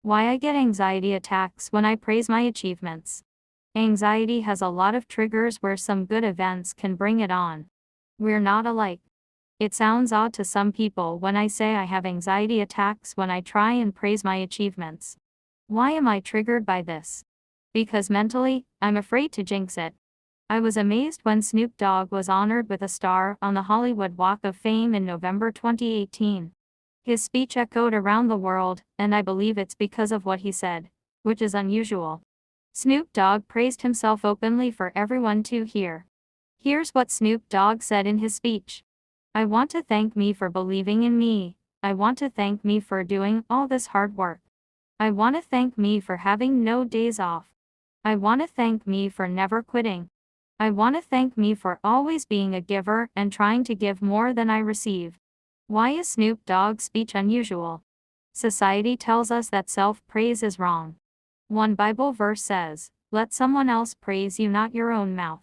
Why I get anxiety attacks when I praise my achievements. Anxiety has a lot of triggers where some good events can bring it on. We're not alike. It sounds odd to some people when I say I have anxiety attacks when I try and praise my achievements. Why am I triggered by this? Because mentally, I'm afraid to jinx it. I was amazed when Snoop Dogg was honored with a star on the Hollywood Walk of Fame in November 2018. His speech echoed around the world, and I believe it's because of what he said, which is unusual. Snoop Dogg praised himself openly for everyone to hear. Here's what Snoop Dogg said in his speech. I want to thank me for believing in me. I want to thank me for doing all this hard work. I want to thank me for having no days off. I want to thank me for never quitting. I want to thank me for always being a giver and trying to give more than I receive. Why is Snoop Dogg's speech unusual? Society tells us that self-praise is wrong. One Bible verse says, "Let someone else praise you, not your own mouth."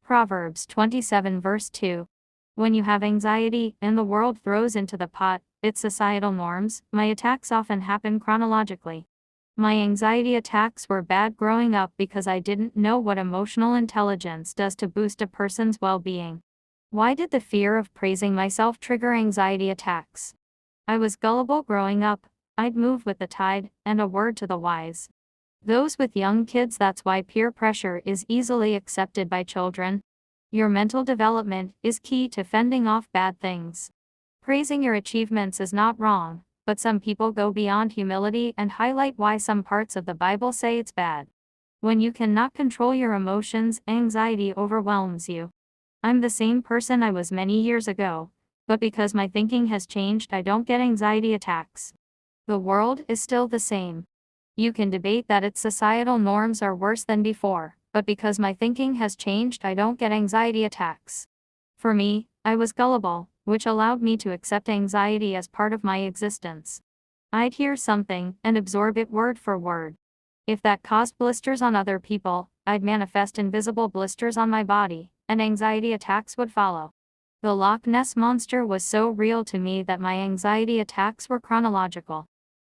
Proverbs 27 verse 2. When you have anxiety and the world throws into the pot its societal norms, my attacks often happen chronologically. My anxiety attacks were bad growing up because I didn't know what emotional intelligence does to boost a person's well-being. Why did the fear of praising myself trigger anxiety attacks? I was gullible growing up. I'd move with the tide, and a word to the wise. Those with young kids, that's why peer pressure is easily accepted by children. Your mental development is key to fending off bad things. Praising your achievements is not wrong, but some people go beyond humility and highlight why some parts of the Bible say it's bad. When you cannot control your emotions, anxiety overwhelms you. I'm the same person I was many years ago, but because my thinking has changed, I don't get anxiety attacks. The world is still the same. You can debate that its societal norms are worse than before, but because my thinking has changed, I don't get anxiety attacks. For me, I was gullible, which allowed me to accept anxiety as part of my existence. I'd hear something and absorb it word for word. If that caused blisters on other people, I'd manifest invisible blisters on my body, and anxiety attacks would follow. The Loch Ness Monster was so real to me that my anxiety attacks were chronological.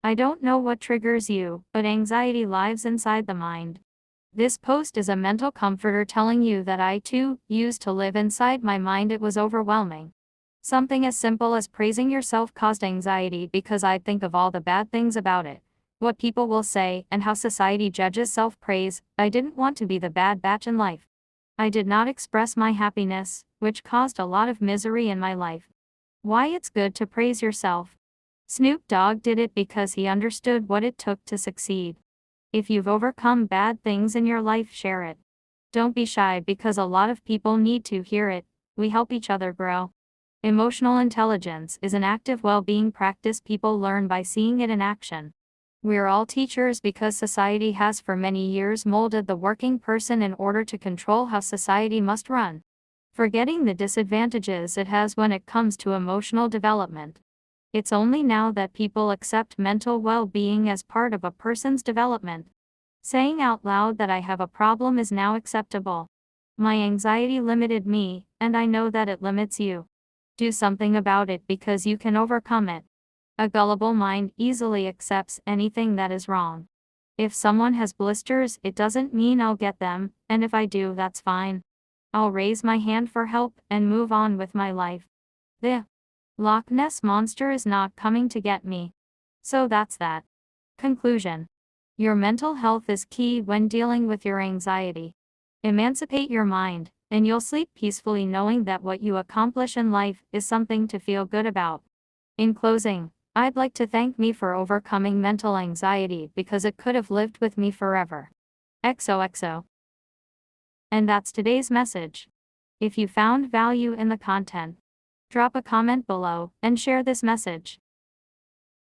I don't know what triggers you, but anxiety lives inside the mind. This post is a mental comforter telling you that I too used to live inside my mind. It was overwhelming. Something as simple as praising yourself caused anxiety because I'd think of all the bad things about it, what people will say, and how society judges self-praise. I didn't want to be the bad batch in life. I did not express my happiness, which caused a lot of misery in my life. Why it's good to praise yourself. Snoop Dogg did it because he understood what it took to succeed. If you've overcome bad things in your life, share it. Don't be shy because a lot of people need to hear it. We help each other grow. Emotional intelligence is an active well-being practice people learn by seeing it in action. We're all teachers because society has for many years molded the working person in order to control how society must run, forgetting the disadvantages it has when it comes to emotional development. It's only now that people accept mental well-being as part of a person's development. Saying out loud that I have a problem is now acceptable. My anxiety limited me, and I know that it limits you. Do something about it because you can overcome it. A gullible mind easily accepts anything that is wrong. If someone has blisters, it doesn't mean I'll get them, and if I do, that's fine. I'll raise my hand for help and move on with my life. The Loch Ness Monster is not coming to get me. So that's that. Conclusion. Your mental health is key when dealing with your anxiety. Emancipate your mind, and you'll sleep peacefully knowing that what you accomplish in life is something to feel good about. In closing, I'd like to thank me for overcoming mental anxiety because it could have lived with me forever. XOXO. And that's today's message. If you found value in the content, drop a comment below and share this message.